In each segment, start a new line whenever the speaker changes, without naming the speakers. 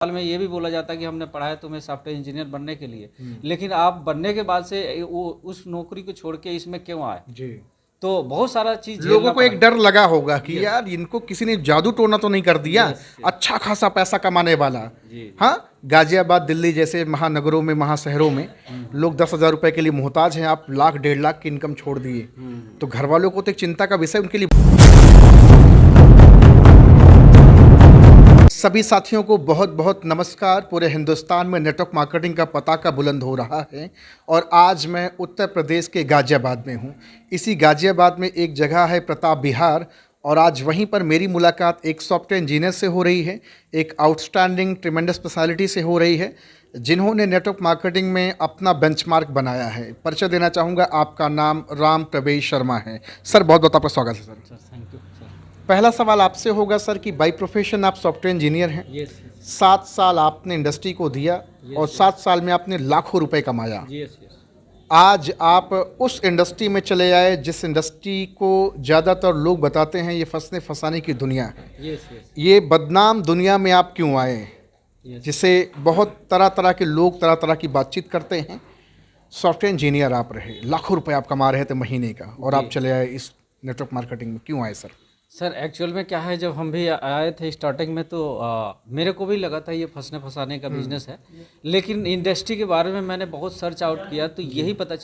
साल में ये भी बोला जाता है कि हमने पढ़ा है तुम्हें सॉफ्टवेयर इंजीनियर बनने के लिए, लेकिन आप बनने के बाद से वो उस नौकरी को छोड़ के इसमें क्यों आए?
जी।
तो बहुत सारा चीज
लोगों
झेलना
को
पड़ा।
एक डर लगा होगा कि यार इनको किसी ने जादू टोना तो नहीं कर दिया।
Yes, yes.
अच्छा खासा पैसा कमाने वाला।
जी, जी।
हाँ, गाजियाबाद दिल्ली जैसे महानगरों में महाशहरों में लोग 10,000 रुपए के लिए मोहताज हैं, आप लाख 1.5 लाख की इनकम छोड़ दिए तो घर वालों को तो एक चिंता का विषय उनके लिए। सभी साथियों को बहुत बहुत नमस्कार। पूरे हिंदुस्तान में नेटवर्क मार्केटिंग का पताका बुलंद हो रहा है और आज मैं उत्तर प्रदेश के गाजियाबाद में हूँ। इसी गाजियाबाद में एक जगह है प्रताप विहार और आज वहीं पर मेरी मुलाकात एक सॉफ्टवेयर इंजीनियर से हो रही है, एक आउटस्टैंडिंग ट्रिमेंडस पर्सनालिटी से हो रही है जिन्होंने नेटवर्क मार्केटिंग में अपना बेंचमार्क बनाया है। परिचय देना चाहूँगा, आपका नाम राम प्रवेश शर्मा है। सर बहुत बहुत आपका स्वागत है। Sir
thank you sir.
पहला सवाल आपसे होगा सर कि बाय प्रोफेशन आप सॉफ्टवेयर इंजीनियर हैं।
यस,
7 साल आपने इंडस्ट्री को दिया और 7 साल में आपने लाखों रुपए कमाया।
Yes, yes.
आज आप उस इंडस्ट्री में चले आए जिस इंडस्ट्री को ज़्यादातर लोग बताते हैं ये फंसने फंसाने की दुनिया है।
Yes, yes.
ये बदनाम दुनिया में आप क्यों आए,
यस।
जिसे बहुत तरह तरह के लोग तरह तरह की बातचीत करते हैं। सॉफ्टवेयर इंजीनियर आप रहे, लाखों रुपए आप कमा रहे थे महीने का और आप चले आए इस नेटवर्क मार्केटिंग में, क्यों आए सर?
सर एक्चुअल में क्या है, जब हम भी आए थे स्टार्टिंग में तो मेरे को भी लगा था ये फंसने फंसाने का बिजनेस है, लेकिन इंडस्ट्री के बारे में मैंने बहुत सर्च आउट किया तो यही पता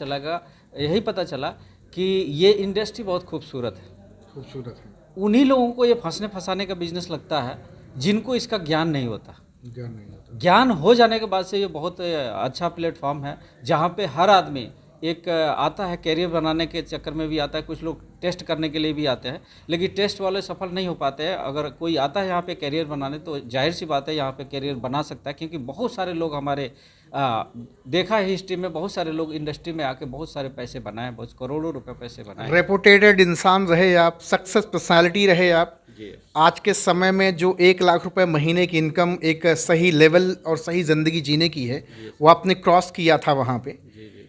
चला कि ये इंडस्ट्री बहुत खूबसूरत है।
खूबसूरत है।
उन्हीं लोगों को ये फंसने फंसाने का बिजनेस लगता है जिनको इसका ज्ञान नहीं होता।
ज्ञान नहीं होता।
ज्ञान हो जाने के बाद से ये बहुत अच्छा प्लेटफॉर्म है जहाँ पे हर आदमी एक आता है कैरियर बनाने के चक्कर में भी आता है, कुछ लोग टेस्ट करने के लिए भी आते हैं, लेकिन टेस्ट वाले सफल नहीं हो पाते हैं। अगर कोई आता है यहाँ पे कैरियर बनाने तो जाहिर सी बात है यहाँ पे कैरियर बना सकता है, क्योंकि बहुत सारे लोग हमारे देखा है हिस्ट्री में, बहुत सारे लोग इंडस्ट्री में आके बहुत सारे पैसे बनाए, बहुत करोड़ों रुपए पैसे बनाए।
रेपुटेटेड इंसान रहे आप, सक्सेस पर्सनालिटी रहे आप।
जी।
आज के समय में जो 1 लाख रुपए महीने की इनकम एक सही लेवल और सही ज़िंदगी जीने की है वो आपने क्रॉस किया था वहाँ पे।
जी, जी।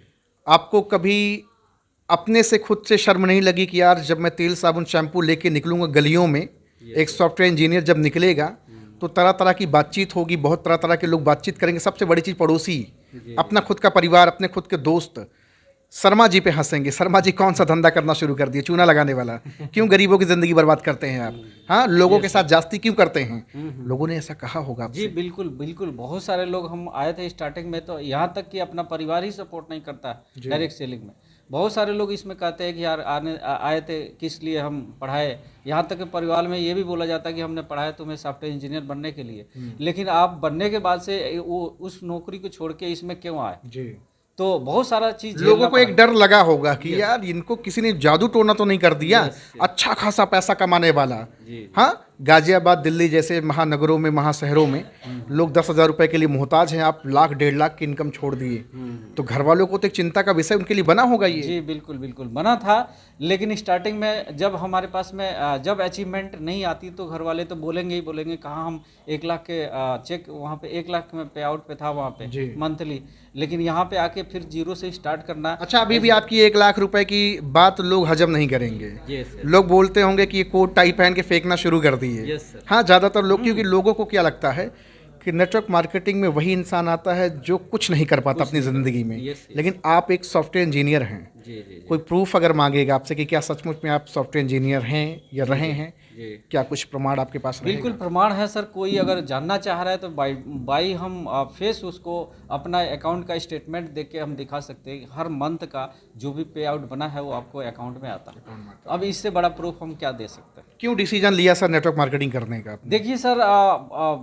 आपको कभी अपने से खुद से शर्म नहीं लगी कि यार जब मैं तेल साबुन शैम्पू लेके निकलूँगा गलियों में, एक सॉफ्टवेयर इंजीनियर जब निकलेगा तो तरह तरह की बातचीत होगी, बहुत तरह तरह के लोग बातचीत करेंगे। सबसे बड़ी चीज़ पड़ोसी, अपना खुद का परिवार, अपने खुद के दोस्त शर्मा जी पे हंसेंगे, शर्मा जी कौन सा धंधा करना शुरू कर दिए, चूना लगाने वाला, क्यों गरीबों की ज़िंदगी बर्बाद करते हैं आप, हाँ लोगों के साथ जास्ती क्यों करते हैं। लोगों ने ऐसा कहा होगा आपसे।
जी बिल्कुल बिल्कुल, बहुत सारे लोग, हम आए थे स्टार्टिंग में तो यहाँ तक कि अपना परिवार ही सपोर्ट नहीं करता डायरेक्ट सेलिंग में। बहुत सारे लोग इसमें कहते हैं कि यार आए थे किस लिए हम पढ़ाए, यहाँ तक कि परिवार में ये भी बोला जाता है कि हमने पढ़ा है तुम्हें सॉफ्टवेयर इंजीनियर बनने के लिए, लेकिन आप बनने के बाद से वो उस नौकरी को छोड़ के इसमें क्यों आए?
जी।
तो बहुत सारा चीज
लोगों को एक डर लगा होगा कि यार इनको किसी ने जादू टोना तो नहीं कर दिया। अच्छा खासा पैसा कमाने वाला। हाँ, गाजियाबाद दिल्ली जैसे महानगरों में महाशहरों में लोग 10,000 रुपए के लिए मोहताज हैं, आप लाख 1.5 लाख की इनकम छोड़ दिए तो घर वालों को तो एक चिंता का विषय उनके लिए बना होगा ये।
जी बिल्कुल बिल्कुल बना था, लेकिन स्टार्टिंग में जब हमारे पास में जब अचीवमेंट नहीं आती तो घर वाले तो बोलेंगे ही बोलेंगे, कहाँ हम 1 लाख के चेक वहाँ पे 1 लाख में पे आउट पे था वहाँ पे मंथली, लेकिन यहाँ पे आके फिर जीरो से स्टार्ट करना।
अच्छा, अभी भी आपकी 1 लाख रुपए की बात लोग हजम नहीं करेंगे।
यस,
लोग बोलते होंगे कि ये कोट टाई पहन के फेंकना शुरू कर दिए।
Yes sir.
हाँ, ज़्यादातर लोग, क्योंकि लोगों को क्या लगता है कि नेटवर्क मार्केटिंग में वही इंसान आता है जो कुछ नहीं कर पाता अपनी ज़िंदगी में। लेकिन आप एक सॉफ्टवेयर इंजीनियर हैं।
जी, जी।
कोई प्रूफ अगर मांगेगा आपसे कि क्या सचमुच में आप सॉफ्टवेयर इंजीनियर हैं या रहे हैं, क्या कुछ प्रमाण आपके पास रहेगा?
बिल्कुल प्रमाण है सर। कोई अगर जानना चाह रहा है तो बाई हम फेस उसको अपना अकाउंट का स्टेटमेंट देख के हम दिखा सकते हैं। हर मंथ का जो भी पे आउट बना है वो आपको अकाउंट में आता है। अब इससे बड़ा प्रूफ हम क्या दे सकते हैं?
क्यों डिसीजन लिया सर नेटवर्क मार्केटिंग करने का आपने?
देखिए सर,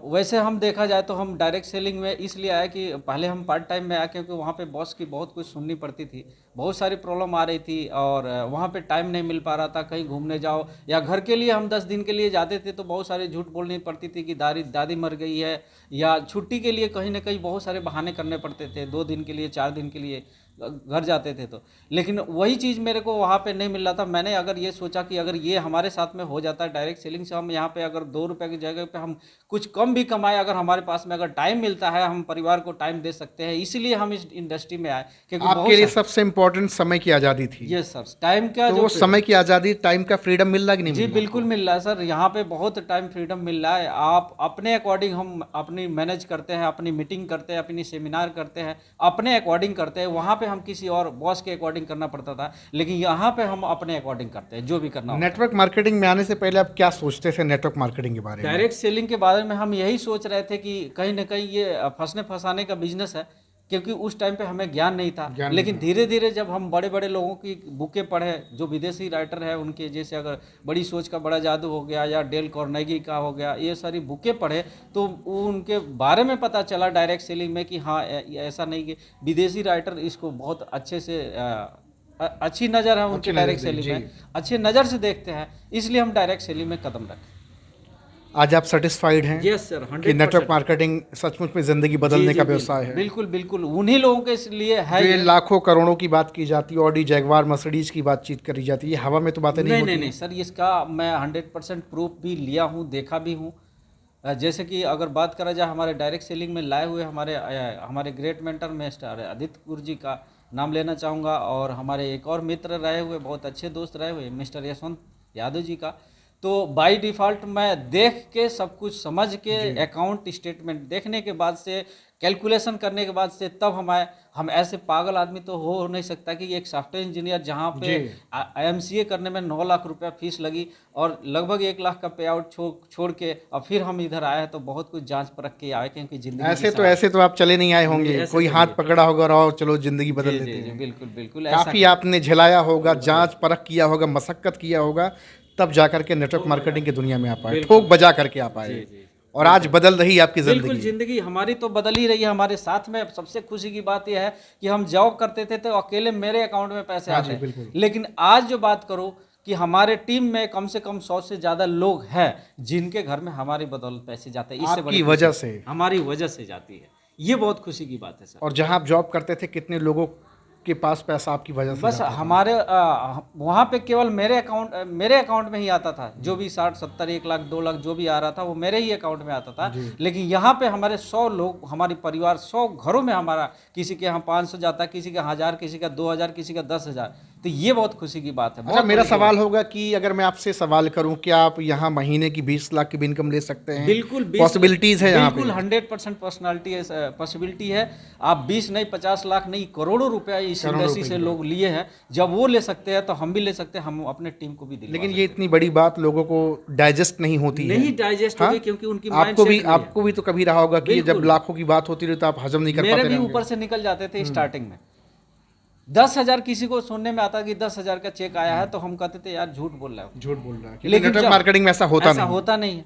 वैसे हम देखा जाए तो हम डायरेक्ट सेलिंग में इसलिए आए कि पहले हम पार्ट टाइम में आए क्योंकि वहाँ पे बॉस की बहुत कुछ सुननी पड़ती थी, बहुत सारी प्रॉब्लम आ रही थी और वहाँ पे टाइम नहीं मिल पा रहा था। कहीं घूमने जाओ या घर के लिए हम 10 दिन के लिए जाते थे तो बहुत सारे झूठ बोलनी पड़ती थी कि दादी मर गई है, या छुट्टी के लिए कहीं ना कहीं बहुत सारे बहाने करने पड़ते थे, 2 दिन के लिए 4 दिन के लिए। घर जाते थे तो। लेकिन वही चीज़ मेरे को वहाँ पे नहीं मिल रहा था। मैंने अगर ये सोचा कि अगर ये हमारे साथ में हो जाता है डायरेक्ट सेलिंग से, हम यहाँ पे अगर 2 रुपये की जगह पे हम कुछ कम भी कमाए, अगर हमारे पास में अगर टाइम मिलता है, हम परिवार को टाइम दे सकते हैं, इसीलिए हम इस इंडस्ट्री में आए। क्योंकि
आपके लिए सबसे इम्पोर्टेंट समय की आज़ादी थी।
यस सर, टाइम का
तो
जो
वो समय की आज़ादी, टाइम का फ्रीडम मिल रहा कि नहीं
जी
मिल रहा?
बिल्कुल मिल रहा है सर। यहाँ पे बहुत टाइम फ्रीडम मिल रहा है। आप अपने अकॉर्डिंग, हम अपनी मैनेज करते हैं, अपनी मीटिंग करते हैं, अपनी सेमिनार करते हैं, अपने अकॉर्डिंग करते हैं। वहाँ पे हम किसी और बॉस के अकॉर्डिंग करना पड़ता था, लेकिन यहाँ पे हम अपने अकॉर्डिंग करते हैं जो भी करना होता है।
नेटवर्क मार्केटिंग में आने से पहले आप क्या सोचते थे नेटवर्क मार्केटिंग के बारे में?
डायरेक्ट सेलिंग के बारे में हम यही सोच रहे थे कि कहीं ना कहीं ये फंसने फंसाने का बिजनेस है, क्योंकि उस टाइम पे हमें ज्ञान नहीं था। लेकिन धीरे धीरे जब हम बड़े बड़े लोगों की बुकें पढ़े, जो विदेशी राइटर है उनके, जैसे अगर बड़ी सोच का बड़ा जादू हो गया या डेल कार्नेगी का हो गया, ये सारी बुकें पढ़े तो उनके बारे में पता चला डायरेक्ट सेलिंग में कि हाँ ऐसा नहीं कि विदेशी राइटर इसको बहुत अच्छे से अच्छी नज़र है उनकी डायरेक्ट सेलिंग में, अच्छी नज़र से देखते हैं, इसलिए हम डायरेक्ट सेलिंग में कदम रखें।
आज आप सेटिस्फाइड हैं?
Yes sir, 100%।
कि नेटवर्क मार्केटिंग सचमुच में ज़िंदगी बदलने का व्यवसाय है?
बिल्कुल बिल्कुल, उन्हीं लोगों के लिए है।
जो ये लाखों करोड़ों की बात की जाती है, ऑडी, जैगवार, मर्सिडीज की बातचीत करी जाती है, ये हवा में तो बातें नहीं होती?
नहीं सर, इसका मैं 100% प्रूफ भी लिया हूँ, देखा भी हूँ। जैसे कि अगर बात करा जाए हमारे डायरेक्ट सेलिंग में लाए हुए हमारे ग्रेट मेंटर मिस्टर आदित्य गुरु जी का नाम लेना चाहूँगा, और हमारे एक और मित्र रहे हुए, बहुत अच्छे दोस्त रहे हुए, मिस्टर यशवंत यादव जी का। तो बाय डिफ़ॉल्ट मैं देख के, सब कुछ समझ के, अकाउंट स्टेटमेंट देखने के बाद से, कैलकुलेशन करने के बाद से, तब हम ऐसे पागल आदमी तो हो नहीं सकता कि एक सॉफ्टवेयर इंजीनियर जहाँ पे IMCA करने में 9 लाख रुपया फीस लगी और लगभग 1 लाख का पे आउट छोड़ के और फिर हम इधर आए हैं, तो बहुत कुछ जांच परख के आए, क्योंकि जिंदगी
ऐसे तो आप चले नहीं आए होंगे, कोई हाथ पकड़ा होगा और चलो जिंदगी बदल देते हैं।
बिल्कुल बिल्कुल,
काफ़ी आपने झेलाया होगा, जांच परख किया होगा, मशक्कत किया होगा, तब जा करके नेटवर्क मार्केटिंग की दुनिया में आप आए, ठोक बजा करके आप आए, और आज बदल रही आपकी
बिल्कुल।
जिंदगी।
जिंदगी हमारी तो बदल ही रही है हमारे साथ में। सबसे खुशी की बात यह है कि हम जॉब करते थे तो अकेले मेरे अकाउंट में पैसे आते हैं, लेकिन आज जो बात करूं कि हमारे टीम में कम से कम 100 से ज़्यादा लोग हैं जिनके घर में हमारी बदौलत पैसे जाते हैं। इससे बड़ी
वजह से,
हमारी वजह से जाती है, ये बहुत खुशी की बात है सर।
और जहां आप जॉब करते थे, कितने लोगों के पास पैसा आपकी वजह से
बस हमारे वहाँ पे केवल मेरे अकाउंट में ही आता था। जो भी 60, 70, 1 लाख, 2 लाख जो भी आ रहा था वो मेरे ही अकाउंट में आता था। लेकिन यहाँ पे हमारे 100 लोग, हमारी परिवार 100 घरों में हमारा, किसी के यहाँ 500 जाता, किसी का 1000, किसी का 2000, किसी का 10,000। तो ये बहुत खुशी की बात है।
अच्छा, मेरा सवाल होगा कि अगर मैं आपसे सवाल करूं कि आप यहाँ महीने की 20 लाख की भी इनकम ले सकते हैं?
बिल्कुल,
पॉसिबिलिटीज है यहाँ पे?
बिल्कुल 100% पॉसिबिलिटी है। आप 20 नहीं, 50 लाख नहीं, करोड़ों रुपया इस इंडस्ट्री से लोग लिए हैं। जब वो ले सकते हैं तो हम भी ले सकते हैं, हम अपने टीम को भी दिलवा।
लेकिन ये इतनी बड़ी बात लोगों को डाइजेस्ट नहीं होती है।
नहीं डाइजेस्ट होगी, क्योंकि उनकी
आपको भी तो कभी रहा होगा कि जब लाखों की बात होती रही तो आप हजम नहीं कर पाते?
मेरे भी ऊपर से निकल जाते थे स्टार्टिंग में। 10,000 किसी को सुनने में आता कि 10,000 का चेक आया है, तो हम कहते थे यार झूठ बोल रहा है,
झूठ बोल रहा है।
लेकिन
नेटवर्क मार्केटिंग में ऐसा होता
नहीं है।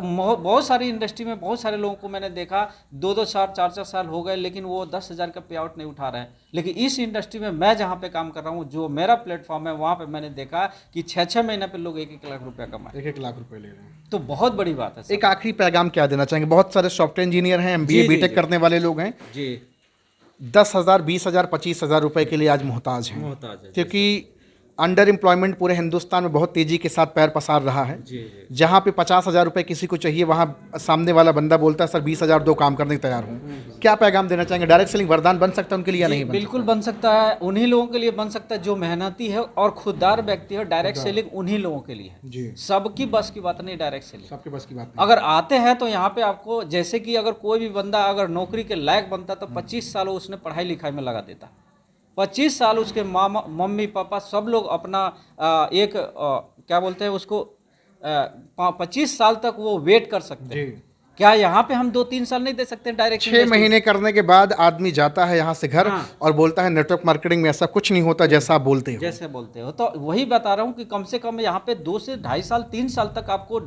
बहुत सारी इंडस्ट्री में बहुत सारे लोगों को मैंने देखा 2-2 साल, 4-4 साल हो गए, लेकिन वो 10,000 का पे आउट नहीं उठा रहे हैं। लेकिन इस इंडस्ट्री में मैं जहाँ पे काम कर रहा हूँ, जो मेरा प्लेटफॉर्म है, वहाँ पे मैंने देखा कि 6-6 महीने पे लोग 1-1 लाख रुपया कमाए।
1-1 लाख रुपए ले रहे हैं,
तो बहुत बड़ी बात है।
एक आखिरी पैगाम क्या देना चाहेंगे? बहुत सारे सॉफ्टवेयर इंजीनियर हैं, MBA BTech करने वाले लोग हैं
जी,
10,000, 20,000, 25,000 रुपए के लिए आज मोहताज हैं, क्योंकि अंडर एम्प्लॉयमेंट पूरे हिंदुस्तान में बहुत तेजी के साथ पैर पसार रहा है। जहाँ पे 50,000 रुपए किसी को चाहिए, वहाँ सामने वाला बंदा बोलता है सर 20,000 दो, काम करने को तैयार हूँ। क्या पैगाम देना चाहेंगे? डायरेक्ट सेलिंग वरदान बन सकता है उनके लिए या नहीं?
बिल्कुल बन सकता है। उन्हीं लोगों के लिए बन सकता है जो मेहनती है और खुददार व्यक्ति है। डायरेक्ट सेलिंग उन्हीं लोगों के लिए है। सबकी बस की बात नहीं डायरेक्ट सेलिंग,
सबके बस की बात नहीं।
अगर आते हैं तो यहाँ पे आपको, जैसे कि अगर कोई भी बंदा अगर नौकरी के लायक बनता तो 25 साल उसने पढ़ाई लिखाई में लगा देता। 25 साल उसके मम्मी पापा सब लोग अपना क्या बोलते हैं उसको, 25 साल तक वो वेट कर सकते हैं। क्या यहाँ पे हम 2-3 साल नहीं दे सकते डायरेक्ट?
6 महीने करने के बाद आदमी जाता है यहाँ से घर और बोलता है नेटवर्क मार्केटिंग में ऐसा कुछ नहीं होता जैसा आप बोलते हो।
तो वही बता रहा हूँ कि कम से कम यहाँ पे 2 से 2.5 साल, 3 साल तक आपको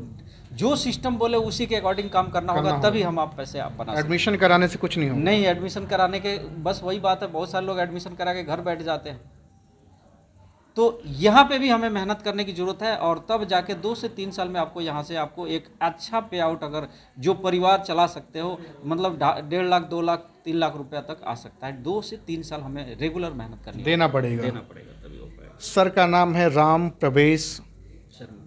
जो सिस्टम बोले उसी के अकॉर्डिंग काम करना होगा, तभी हम आप पैसे आप बना सकते।
एडमिशन कराने से कुछ नहीं होगा?
नहीं, एडमिशन कराने के बस वही बात है, बहुत सारे लोग एडमिशन करा के घर बैठ जाते हैं। तो यहाँ पे भी हमें मेहनत करने की ज़रूरत है, और तब जाके 2 से 3 साल में आपको यहाँ से आपको एक अच्छा पे आउट, अगर जो परिवार चला सकते हो, मतलब 1.5 लाख 2 लाख 3 लाख रुपया तक आ सकता है। 2 से 3 साल हमें रेगुलर मेहनत करनी
देना पड़ेगा।
देना पड़ेगा, तभी हो पाएगा।
सर का नाम है राम प्रवेश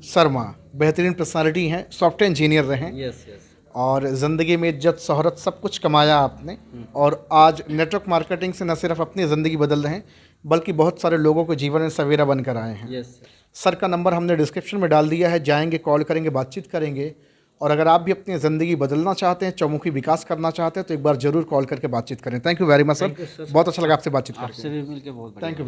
शर्मा, बेहतरीन पर्सनालिटी हैं, सॉफ्टवेयर इंजीनियर रहे हैं
यस यस।
और ज़िंदगी में इज्जत शोहरत सब कुछ कमाया आपने, और आज नेटवर्क मार्केटिंग से न सिर्फ अपनी ज़िंदगी बदल रहे हैं बल्कि बहुत सारे लोगों को जीवन में सवेरा बनकर आए हैं।
Yes sir.
सर का नंबर हमने डिस्क्रिप्शन में डाल दिया है, जाएंगे, कॉल करेंगे, बातचीत करेंगे। और अगर आप भी अपनी ज़िंदगी बदलना चाहते हैं, चौमुखी विकास करना चाहते हैं, तो एक बार ज़रूर कॉल करके बातचीत करें। Thank you very much sir, बहुत अच्छा लगा आपसे बातचीत करके।
आपसे भी मिलके बहुत बढ़िया।
Thank you.